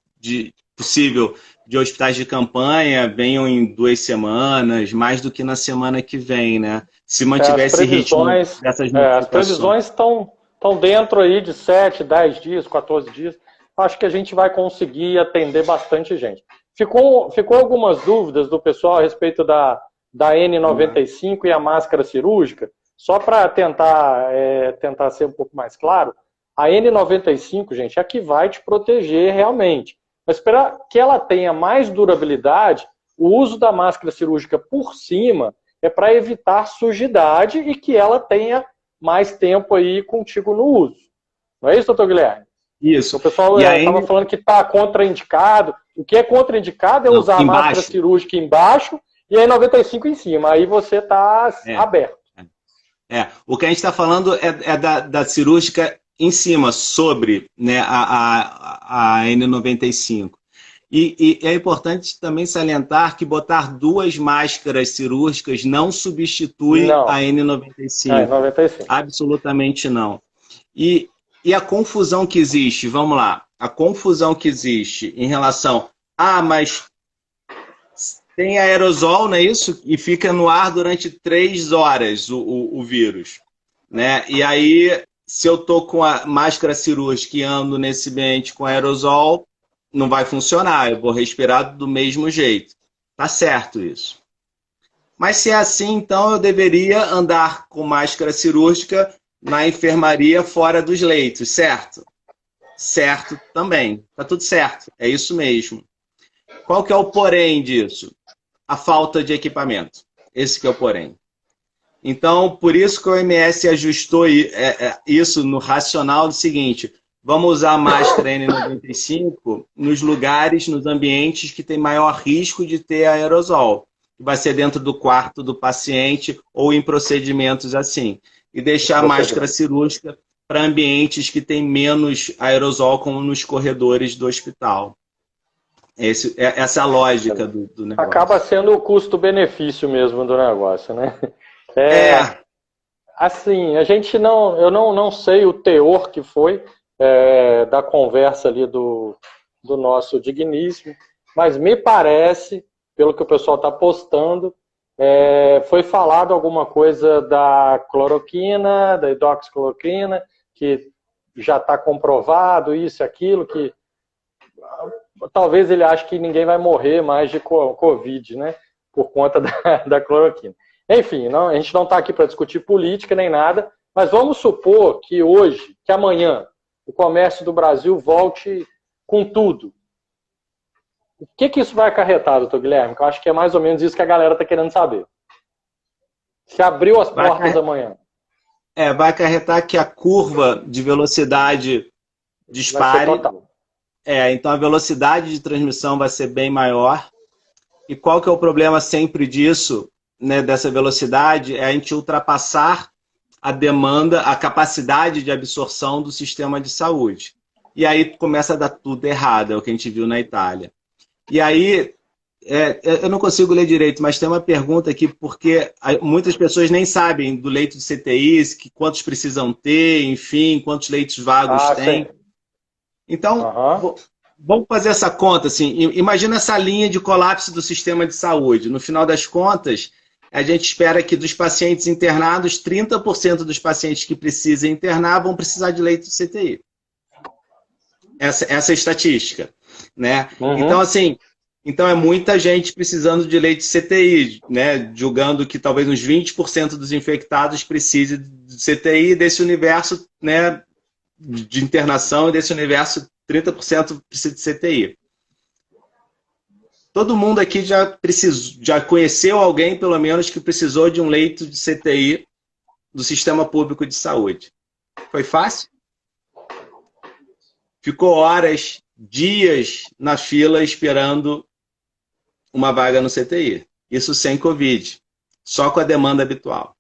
possível de hospitais de campanha venham em 2 semanas, mais do que na semana que vem, né? Se mantiver esse ritmo dessas as previsões estão dentro aí de 7, 10 dias, 14 dias. Acho que a gente vai conseguir atender bastante gente. Ficou algumas dúvidas do pessoal a respeito da N95 e a máscara cirúrgica. Só para tentar ser um pouco mais claro, a N95, gente, é a que vai te proteger realmente. Mas para que ela tenha mais durabilidade, o uso da máscara cirúrgica por cima é para evitar sujidade e que ela tenha mais tempo aí contigo no uso. Não é isso, doutor Guilherme? Isso. O pessoal estava falando que está contraindicado. O que é contraindicado é usar a máscara cirúrgica embaixo e a N95 em cima. Aí você está aberto. O que a gente está falando é da cirúrgica em cima, sobre, né, a N95. E é importante também salientar que botar 2 máscaras cirúrgicas não substitui a N95. N95. Absolutamente não. E a confusão que existe, vamos lá, a confusão que existe em relação, mas tem aerosol, não é isso? E fica no ar durante 3 horas o vírus, né? E aí, se eu tô com a máscara cirúrgica e ando nesse ambiente com aerosol, não vai funcionar, eu vou respirar do mesmo jeito. Tá certo isso. Mas se é assim, então eu deveria andar com máscara cirúrgica na enfermaria fora dos leitos, certo? Certo também. Tá tudo certo. É isso mesmo. Qual que é o porém disso? A falta de equipamento. Esse que é o porém. Então, por isso que o OMS ajustou isso no racional do seguinte: vamos usar a máscara N95 nos lugares, nos ambientes que tem maior risco de ter aerosol. Vai ser dentro do quarto do paciente ou em procedimentos assim. E deixar a máscara cirúrgica para ambientes que tem menos aerosol, como nos corredores do hospital. Essa é a lógica do negócio. Acaba sendo o custo-benefício mesmo do negócio, né? Assim, eu não sei o teor que foi da conversa ali do nosso digníssimo, mas me parece, pelo que o pessoal está postando, foi falado alguma coisa da cloroquina, da hidroxicloroquina, que já está comprovado, isso e aquilo, que talvez ele ache que ninguém vai morrer mais de Covid, né? Por conta da cloroquina. Enfim, a gente não está aqui para discutir política nem nada, mas vamos supor que hoje, que amanhã, o comércio do Brasil volte com tudo. O que isso vai acarretar, doutor Guilherme? Que eu acho que é mais ou menos isso que a galera está querendo saber. Se abriu as portas amanhã. Vai acarretar que a curva de velocidade dispare. Então a velocidade de transmissão vai ser bem maior. E qual que é o problema sempre disso, né, dessa velocidade? É a gente ultrapassar a demanda, a capacidade de absorção do sistema de saúde. E aí começa a dar tudo errado, é o que a gente viu na Itália. E aí, eu não consigo ler direito, mas tem uma pergunta aqui, porque muitas pessoas nem sabem do leito de CTIs, quantos precisam ter, enfim, quantos leitos vagos tem. Sim. Então, vamos fazer essa conta, assim, imagina essa linha de colapso do sistema de saúde. No final das contas, a gente espera que dos pacientes internados, 30% dos pacientes que precisam internar vão precisar de leito de CTI. Essa é a estatística, né? Então, assim, então é muita gente precisando de leito de CTI, né? Julgando que talvez uns 20% dos infectados precisem de CTI, desse universo, né, de internação, e desse universo 30% precisa de CTI. Todo mundo aqui já conheceu alguém, pelo menos, que precisou de um leito de CTI do Sistema Público de Saúde. Foi fácil? Ficou horas, dias na fila esperando uma vaga no CTI. Isso sem Covid, só com a demanda habitual.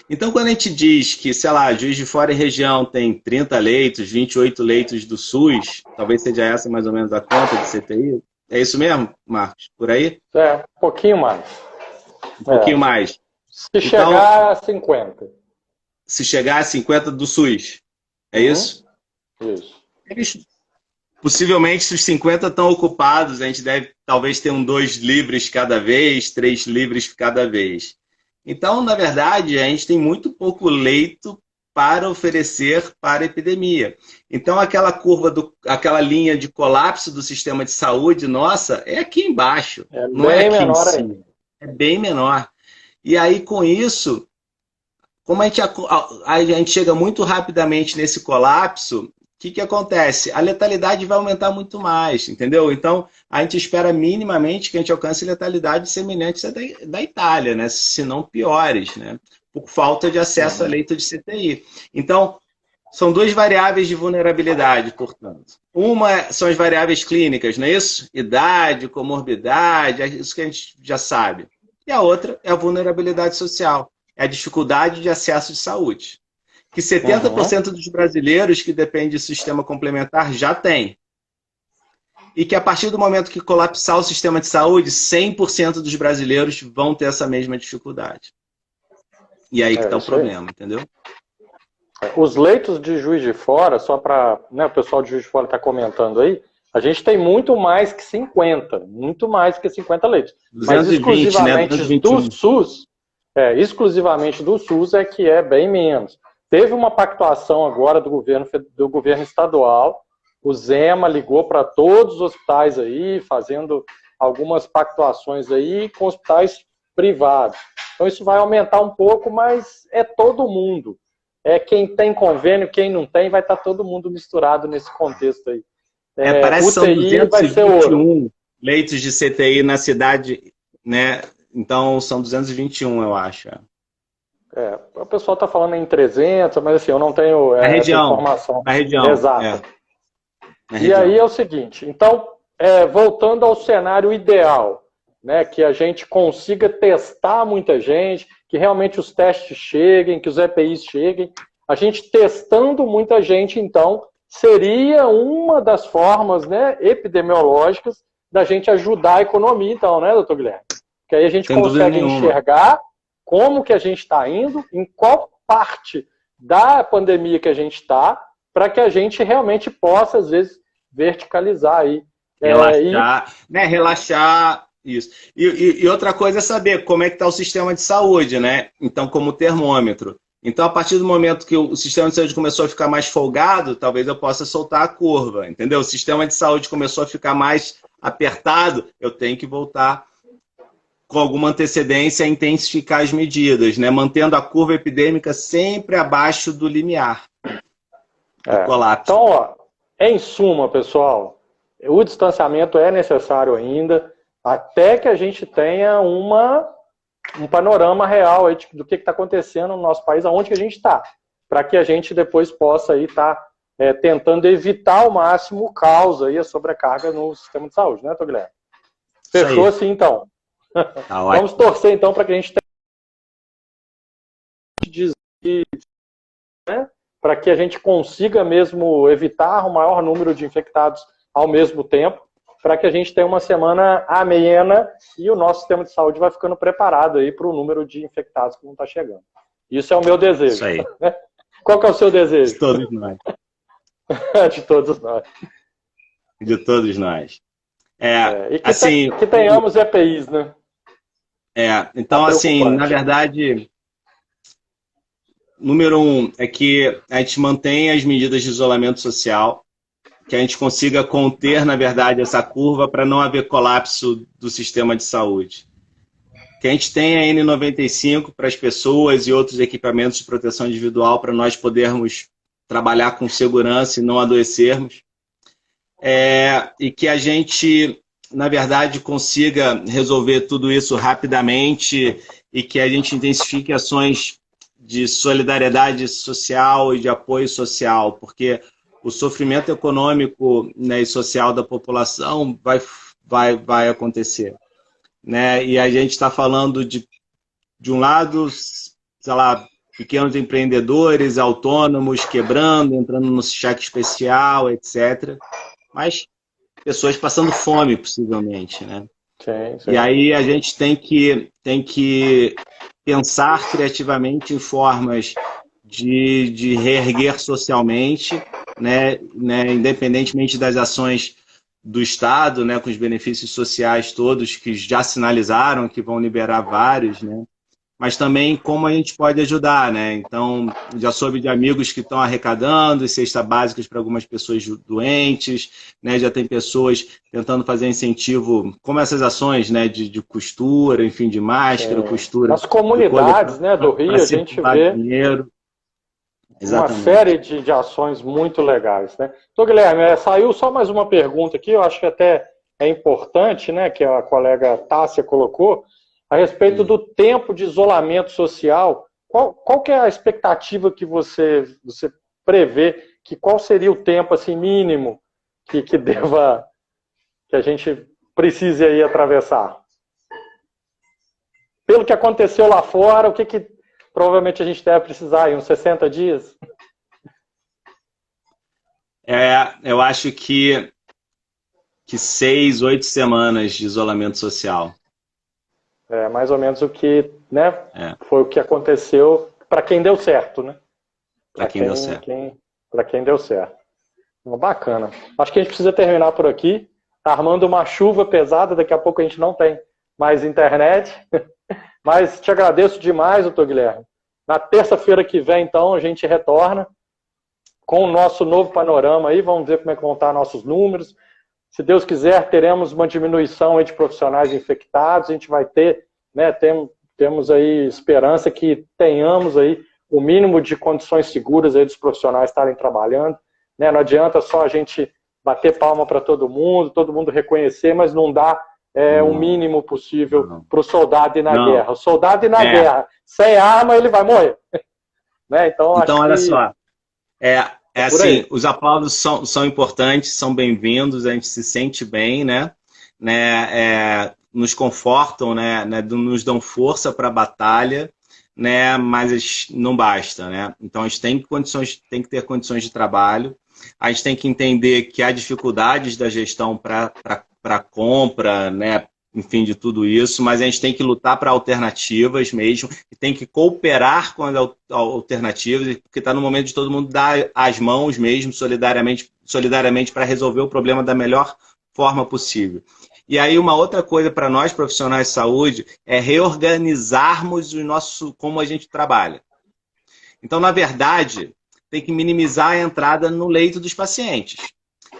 Então, quando a gente diz que, sei lá, Juiz de Fora e região tem 30 leitos, 28 leitos do SUS, talvez seja essa mais ou menos a conta de CTI, é isso mesmo, Marcos? Por aí? É, um pouquinho mais. Um pouquinho mais. Se chegar a 50. Se chegar a 50 do SUS, é isso? Isso. Possivelmente, se os 50 estão ocupados, a gente deve talvez ter 2 livres cada vez, 3 livres cada vez. Então, na verdade, a gente tem muito pouco leito para oferecer para a epidemia. Então, aquela curva, aquela linha de colapso do sistema de saúde, nossa, é aqui embaixo. Não é aqui em cima. É bem menor. E aí, com isso, como a gente chega muito rapidamente nesse colapso, o que acontece? A letalidade vai aumentar muito mais, entendeu? Então, a gente espera minimamente que a gente alcance letalidades semelhantes à da Itália, né? Se não piores, né? Por falta de acesso a leito de CTI. Então, são 2 variáveis de vulnerabilidade, portanto. Uma são as variáveis clínicas, não é isso? Idade, comorbidade, é isso que a gente já sabe. E a outra é a vulnerabilidade social, é a dificuldade de acesso de saúde. Que 70% dos brasileiros que dependem de sistema complementar já tem. E que a partir do momento que colapsar o sistema de saúde, 100% dos brasileiros vão ter essa mesma dificuldade. E aí que está o problema, entendeu? Os leitos de Juiz de Fora, só para o pessoal de Juiz de Fora está comentando aí, a gente tem muito mais que 50 leitos. 220, mas exclusivamente, né? do SUS, exclusivamente do SUS é que é bem menos. Teve uma pactuação agora do governo estadual, o Zema ligou para todos os hospitais aí, fazendo algumas pactuações aí com hospitais privados. Então isso vai aumentar um pouco, mas é todo mundo. É quem tem convênio, quem não tem, vai estar todo mundo misturado nesse contexto aí. Parece que são UTI vai ser 221 leitos de CTI na cidade, né? Então são 221, eu acho. O pessoal está falando em 300, mas assim, eu não tenho essa informação exata. E aí é o seguinte, então, voltando ao cenário ideal, né, que a gente consiga testar muita gente, que realmente os testes cheguem, que os EPIs cheguem, a gente testando muita gente, então, seria uma das formas, né, epidemiológicas da gente ajudar a economia, então, né, doutor Guilherme? Que aí a gente consegue enxergar como que a gente está indo, em qual parte da pandemia que a gente está, para que a gente realmente possa, às vezes, verticalizar aí. Relaxar, isso. E outra coisa é saber como é que está o sistema de saúde, né? Então, como termômetro. Então, a partir do momento que o sistema de saúde começou a ficar mais folgado, talvez eu possa soltar a curva, entendeu? O sistema de saúde começou a ficar mais apertado, eu tenho que voltar com alguma antecedência a intensificar as medidas, né? Mantendo a curva epidêmica sempre abaixo do limiar do colapso. Então, ó, em suma, pessoal, o distanciamento é necessário ainda, até que a gente tenha um panorama real aí do que está acontecendo no nosso país, aonde que a gente está, para que a gente depois possa aí estar tentando evitar ao máximo o caos aí, a sobrecarga no sistema de saúde, né, doutor Guilherme? Fechou assim, então. Tá, vamos torcer, então, para que a gente né, para que a gente consiga mesmo evitar o maior número de infectados ao mesmo tempo, para que a gente tenha uma semana amena e o nosso sistema de saúde vai ficando preparado aí para o número de infectados que não está chegando. Isso é o meu desejo. Isso aí. Qual que é o seu desejo? De todos nós. De todos nós. De todos nós. E Assim, que tenhamos EPIs, né? Então, assim, na verdade, número 1 é que a gente mantenha as medidas de isolamento social, que a gente consiga conter, na verdade, essa curva para não haver colapso do sistema de saúde. Que a gente tenha N95 para as pessoas e outros equipamentos de proteção individual para nós podermos trabalhar com segurança e não adoecermos. E que a gente, na verdade, consiga resolver tudo isso rapidamente e que a gente intensifique ações de solidariedade social e de apoio social, porque o sofrimento econômico, né, e social da população vai acontecer. Né? E a gente está falando de um lado, sei lá, pequenos empreendedores, autônomos, quebrando, entrando no cheque especial, etc. Mas pessoas passando fome, possivelmente. Né? Sim. E aí a gente tem que pensar criativamente em formas de reerguer socialmente, né, independentemente das ações do Estado, né, com os benefícios sociais todos que já sinalizaram que vão liberar vários, né, mas também como a gente pode ajudar. Né? Então, já soube de amigos que estão arrecadando cestas básicas para algumas pessoas doentes, né? Já tem pessoas tentando fazer incentivo, como essas ações, né, de costura, enfim, de máscara, costura. Nas comunidades, né, do Rio, a gente vê dinheiro. Uma série de ações muito legais, né? Então, Guilherme, saiu só mais uma pergunta aqui, eu acho que até é importante, né, que a colega Tássia colocou, a respeito do tempo de isolamento social. Qual que é a expectativa que você prevê, qual seria o tempo assim, mínimo que a gente precise aí atravessar? Pelo que aconteceu lá fora, o que provavelmente a gente deve precisar aí, uns 60 dias? Eu acho que 6, 8 semanas de isolamento social. Mais ou menos o que, né, foi o que aconteceu para quem deu certo, né? Para quem deu certo. Para quem deu certo. Bacana. Acho que a gente precisa terminar por aqui. Tá armando uma chuva pesada, daqui a pouco a gente não tem mais internet. Mas te agradeço demais, doutor Guilherme. Na terça-feira que vem, então, a gente retorna com o nosso novo panorama aí. Vamos ver como é que vão estar nossos números. Se Deus quiser, teremos uma diminuição aí de profissionais infectados. A gente vai ter, né, temos aí esperança que tenhamos aí o mínimo de condições seguras aí dos profissionais estarem trabalhando. Né? Não adianta só a gente bater palma para todo mundo reconhecer, mas não dá o mínimo possível para o soldado ir na guerra. O soldado ir na guerra, sem arma, ele vai morrer. Né? Então olha só, assim, os aplausos são importantes, são bem-vindos, a gente se sente bem, né? Nos confortam, né? Nos dão força para a batalha, né? Mas não basta, né? Então a gente tem que ter condições de trabalho, a gente tem que entender que há dificuldades da gestão para compra, né? Enfim, de tudo isso, mas a gente tem que lutar para alternativas mesmo, e tem que cooperar com as alternativas, porque está no momento de todo mundo dar as mãos mesmo, solidariamente para resolver o problema da melhor forma possível. E aí uma outra coisa para nós profissionais de saúde é reorganizarmos como a gente trabalha. Então, na verdade, tem que minimizar a entrada no leito dos pacientes.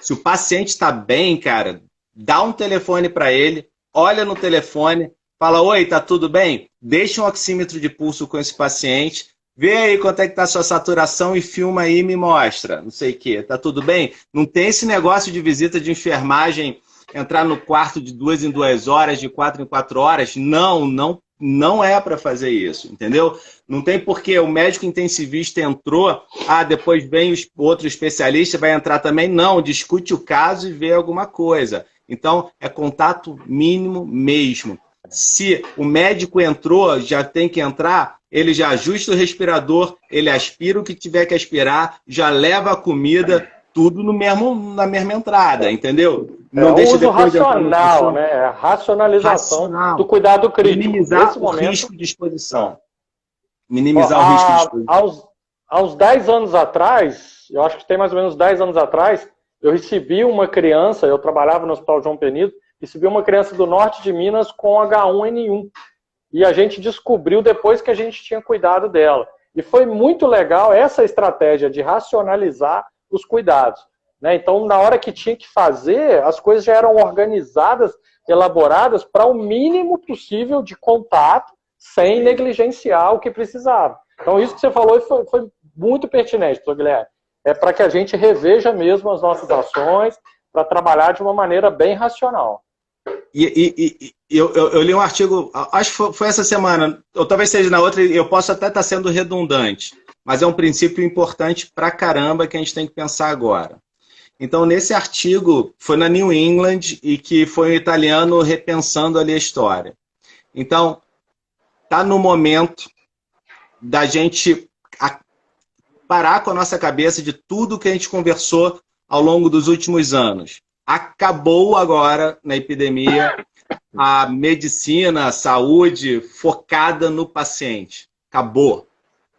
Se o paciente está bem, cara, dá um telefone para ele, olha no telefone, fala: oi, tá tudo bem? Deixa um oxímetro de pulso com esse paciente, vê aí quanto é que tá a sua saturação e filma aí e me mostra, não sei o quê, tá tudo bem? Não tem esse negócio de visita de enfermagem, entrar no quarto de 2 em 2 horas, de 4 em 4 horas. Não é para fazer isso, entendeu? Não tem porque o médico intensivista entrou, depois vem o outro especialista, vai entrar também. Não, discute o caso e vê alguma coisa. Então, é contato mínimo mesmo. Se o médico entrou, já tem que entrar, ele já ajusta o respirador, ele aspira o que tiver que aspirar, já leva a comida, tudo na mesma entrada, entendeu? Não deixa uso racional, né? A racionalização do cuidado crítico. Minimizar o risco de exposição. Minimizar o risco de exposição. Aos 10 anos atrás, eu acho que tem mais ou menos 10 anos atrás, eu recebi uma criança, eu trabalhava no Hospital João Penido, recebi uma criança do norte de Minas com H1N1. E a gente descobriu depois que a gente tinha cuidado dela. E foi muito legal essa estratégia de racionalizar os cuidados, né? Então, na hora que tinha que fazer, as coisas já eram organizadas, elaboradas para o mínimo possível de contato, sem negligenciar o que precisava. Então, isso que você falou foi muito pertinente, doutor Guilherme. É para que a gente reveja mesmo as nossas ações, para trabalhar de uma maneira bem racional. Eu li um artigo, acho que foi essa semana, ou talvez seja na outra, eu posso até estar sendo redundante, mas é um princípio importante pra caramba que a gente tem que pensar agora. Então, nesse artigo, foi na New England e que foi um italiano repensando ali a história. Então, tá no momento da gente parar com a nossa cabeça de tudo que a gente conversou ao longo dos últimos anos. Acabou agora, na epidemia, a medicina, a saúde focada no paciente. Acabou.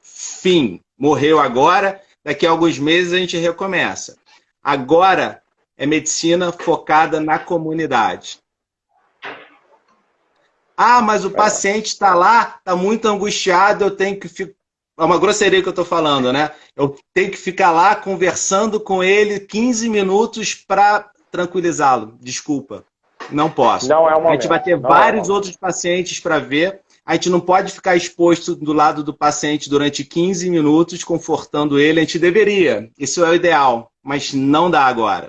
Fim. Morreu agora, daqui a alguns meses a gente recomeça. Agora é medicina focada na comunidade. Ah, mas o paciente está lá, está muito angustiado, eu tenho que ficar... É uma grosseria que eu estou falando, né? Eu tenho que ficar lá conversando com ele 15 minutos para tranquilizá-lo. Desculpa, não posso. Não é uma. A gente vai ter vários outros pacientes para ver. A gente não pode ficar exposto do lado do paciente durante 15 minutos, confortando ele. A gente deveria. Isso é o ideal, mas não dá agora.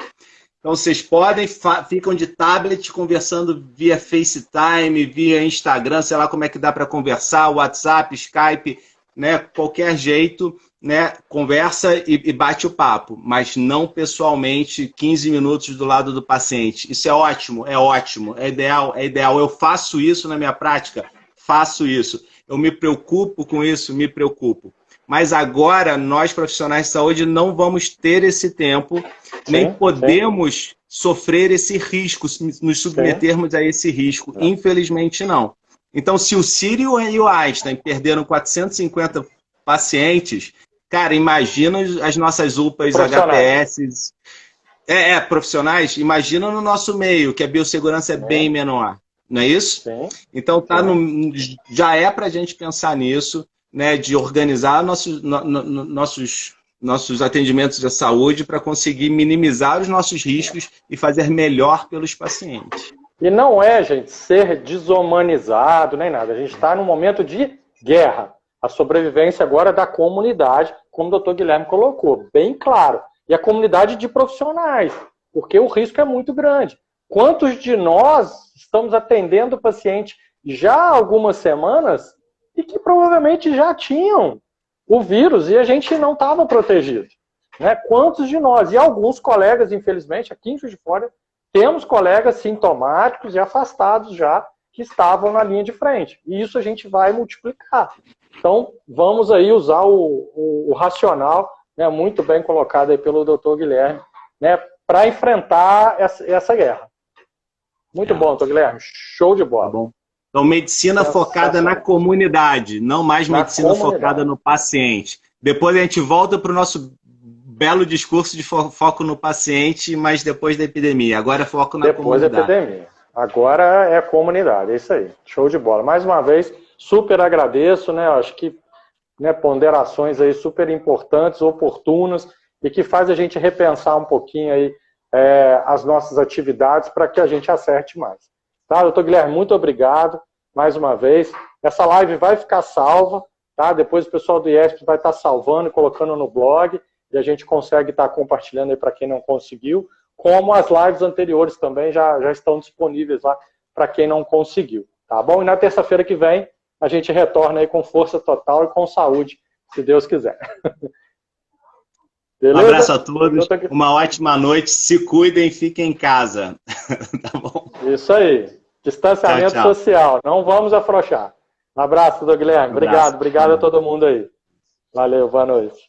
Então, vocês podem, ficam de tablet conversando via FaceTime, via Instagram, sei lá como é que dá para conversar, WhatsApp, Skype, né? Qualquer jeito, né? Conversa e bate o papo, mas não pessoalmente 15 minutos do lado do paciente. Isso é ótimo, é ideal, é ideal. Eu faço isso na minha prática, faço isso. Eu me preocupo com isso, me preocupo. Mas agora, nós profissionais de saúde não vamos ter esse tempo, nem podemos sofrer esse risco, nos submetermos a esse risco. Infelizmente, não. Então, se o Sírio e o Einstein perderam 450 pacientes, cara, imagina as nossas UPAs, HPS, profissionais, imagina no nosso meio, que a biossegurança é bem menor. Não é isso? Sim. Então, já é para a gente pensar nisso, né, de organizar nossos atendimentos de saúde para conseguir minimizar os nossos riscos e fazer melhor pelos pacientes. E não é, gente, ser desumanizado nem nada. A gente está num momento de guerra. A sobrevivência agora é da comunidade, como o doutor Guilherme colocou, bem claro. E a comunidade de profissionais, porque o risco é muito grande. Quantos de nós estamos atendendo o paciente já há algumas semanas e que provavelmente já tinham o vírus e a gente não estava protegido, né? Quantos de nós? E alguns colegas, infelizmente, aqui em Juiz de Fora, temos colegas sintomáticos e afastados já que estavam na linha de frente. E isso a gente vai multiplicar. Então, vamos aí usar o racional, né, muito bem colocado aí pelo doutor Guilherme, né, para enfrentar essa guerra. Muito bom, doutor Guilherme. Show de bola. Tá bom. Então, medicina focada na comunidade, não mais medicina focada no paciente. Depois a gente volta para o nosso belo discurso de foco no paciente, mas depois da epidemia. Agora é foco na comunidade. Depois da epidemia. Agora é a comunidade, é isso aí. Show de bola. Mais uma vez, super agradeço, né? Acho que, né, ponderações aí super importantes, oportunas, e que faz a gente repensar um pouquinho aí as nossas atividades para que a gente acerte mais. Tá, doutor Guilherme, muito obrigado mais uma vez. Essa live vai ficar salva, tá? Depois o pessoal do IESP vai estar salvando e colocando no blog, e a gente consegue estar compartilhando aí para quem não conseguiu, como as lives anteriores também já estão disponíveis lá para quem não conseguiu, tá bom? E na terça-feira que vem a gente retorna aí com força total e com saúde, se Deus quiser. Beleza? Um abraço a todos, uma ótima noite, se cuidem, fiquem em casa. Tá bom? Isso aí, distanciamento social, não vamos afrouxar. Um abraço, doutor Guilherme, obrigado a todo mundo aí. Valeu, boa noite.